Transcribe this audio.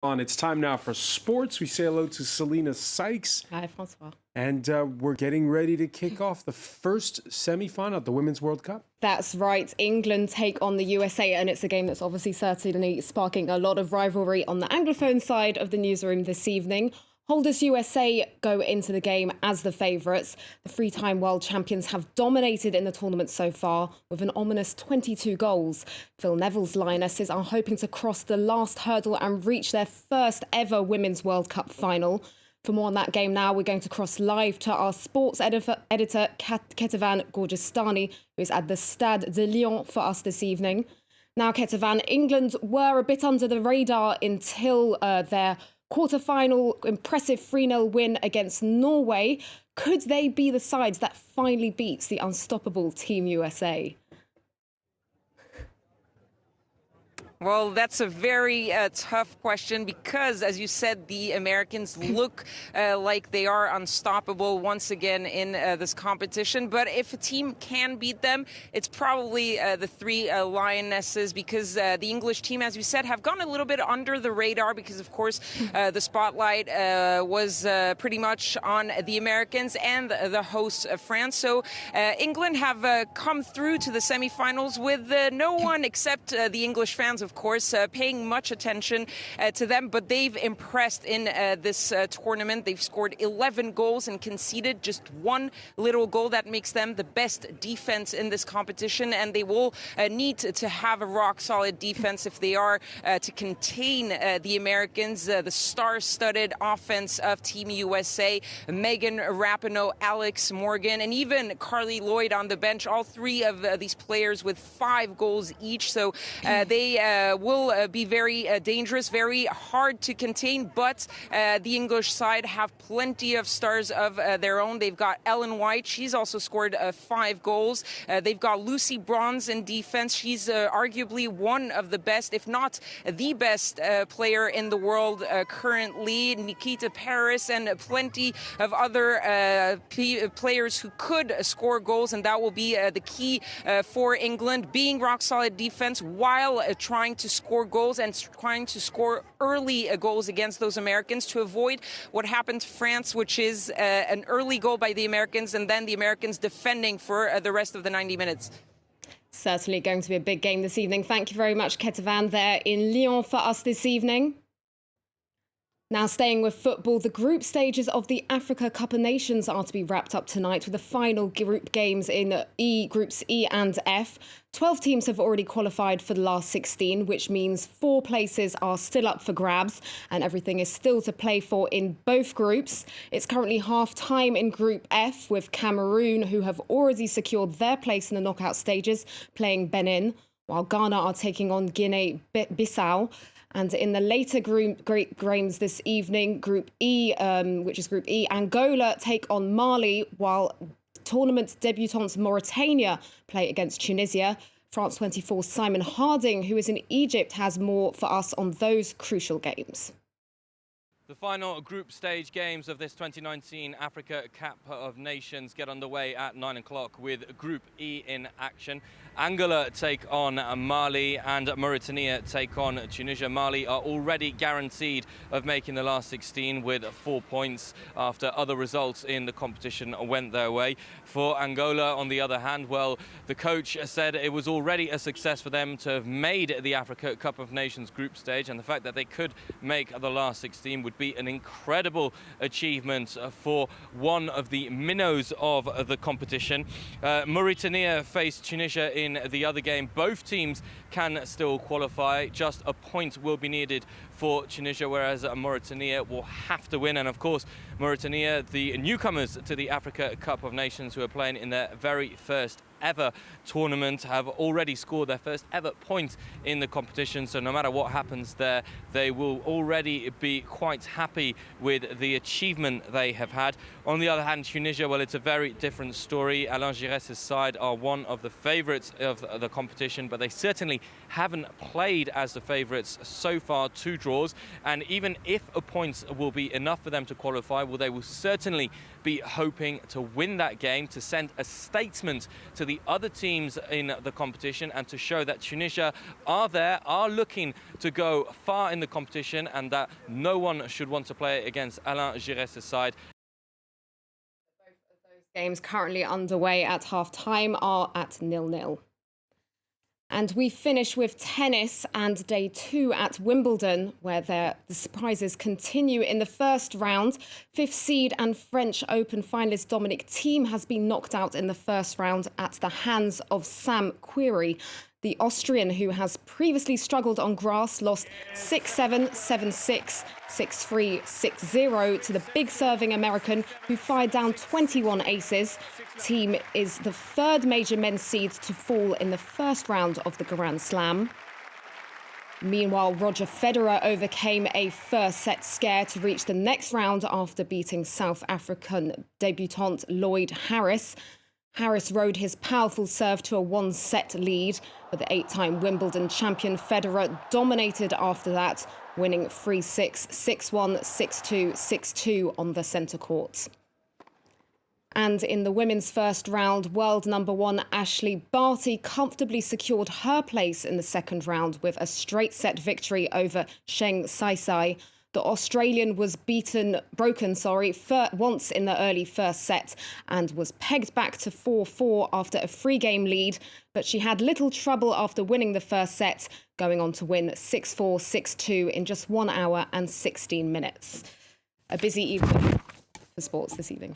On. It's time now for sports. We say hello to Selena Sykes. Hi, Francois. And we're getting ready to kick off the first semi-final at the Women's World Cup. That's right. England take on the USA, and it's a game that's obviously certainly sparking a lot of rivalry on the Anglophone side of the newsroom this evening. Holders USA go into the game as the favourites. The three-time world champions have dominated in the tournament so far with an ominous 22 goals. Phil Neville's Lionesses are hoping to cross the last hurdle and reach their first ever Women's World Cup final. For more on that game now, we're going to cross live to our sports editor Ketavan Gorgestani, who is at the Stade de Lyon for us this evening. Now, Ketavan, England were a bit under the radar until their quarter-final impressive 3-0 win against Norway. Could they be the sides that finally beats the unstoppable Team USA? Well, that's a very tough question because, as you said, the Americans look like they are unstoppable once again in this competition. But if a team can beat them, it's probably the three Lionesses because the English team, as you said, have gone a little bit under the radar because, of course, the spotlight was pretty much on the Americans and the hosts of France. So England have come through to the semifinals with no one except the English fans, of course, paying much attention to them, but they've impressed in this tournament. They've scored 11 goals and conceded just one little goal. That makes them the best defense in this competition, and they will need to have a rock-solid defense if they are to contain the Americans. The star-studded offense of Team USA, Megan Rapinoe, Alex Morgan, and even Carly Lloyd on the bench, all three of these players with 5 goals each. So they will be very dangerous, very hard to contain, but the English side have plenty of stars of their own. They've got Ellen White. She's also scored 5 goals. They've got Lucy Bronze in defense. She's arguably one of the best, if not the best player in the world currently. Nikita Paris and plenty of other players who could score goals, and that will be the key for England, being rock-solid defense while trying to score goals and trying to score early goals against those Americans to avoid what happened to France, which is an early goal by the Americans and then the Americans defending for the rest of the 90 minutes. Certainly going to be a big game this evening. Thank you very much, Ketavan, there in Lyon for us this evening. Now, staying with football, the group stages of the Africa Cup of Nations are to be wrapped up tonight with the final group games in Groups E and F. 12 teams have already qualified for the last 16, which means 4 places are still up for grabs and everything is still to play for in both groups. It's currently half-time in Group F with Cameroon, who have already secured their place in the knockout stages, playing Benin, while Ghana are taking on Guinea-Bissau. And in the later games this evening, Group E, which is Group E, Angola take on Mali, while tournament debutants Mauritania play against Tunisia. France 24's Simon Harding, who is in Egypt, has more for us on those crucial games. The final group stage games of this 2019 Africa Cup of Nations get underway at 9 o'clock with Group E in action. Angola take on Mali and Mauritania take on Tunisia. Mali are already guaranteed of making the last 16 with 4 points after other results in the competition went their way. For Angola, on the other hand, well, the coach said it was already a success for them to have made the Africa Cup of Nations group stage, and the fact that they could make the last 16 would be an incredible achievement for one of the minnows of the competition. Mauritania face Tunisia in the other game. Both teams can still qualify. Just a point will be needed for Tunisia, whereas Mauritania will have to win. And of course, Mauritania, the newcomers to the Africa Cup of Nations, who are playing in their very first ever tournament, have already scored their first ever point in the competition. So no matter what happens there, they will already be quite happy with the achievement they have had. On the other hand, Tunisia, well, it's a very different story. Alain Giresse' side are one of the favourites of the competition, but they certainly haven't played as the favourites so far. 2 draws, and even if a point will be enough for them to qualify, well, they will certainly be hoping to win that game to send a statement to the other teams in the competition and to show that Tunisia are looking to go far in the competition, and that no one should want to play against Alain Giresse' side. Games currently underway at half-time are at 0-0. And we finish with tennis and day 2 at Wimbledon, where the surprises continue in the first round. 5th seed and French Open finalist Dominic Thiem has been knocked out in the first round at the hands of Sam Querrey. The Austrian, who has previously struggled on grass, lost 6-7, 7-6, 6-3, 6-0 to the big serving American, who fired down 21 aces. Thiem is the 3rd major men's seed to fall in the first round of the Grand Slam. Meanwhile, Roger Federer overcame a first-set scare to reach the next round after beating South African debutant Lloyd Harris. Harris rode his powerful serve to a 1-set lead, but the 8-time Wimbledon champion Federer dominated after that, winning 3-6, 6-1, 6-2, 6-2 on the centre court. And in the women's first round, world number 1 Ashley Barty comfortably secured her place in the second round with a straight-set victory over Zheng Saisai. The Australian was broken once in the early first set and was pegged back to 4-4 after a 3-game lead, but she had little trouble after winning the first set, going on to win 6-4, 6-2 in just 1 hour and 16 minutes. A busy evening for sports this evening.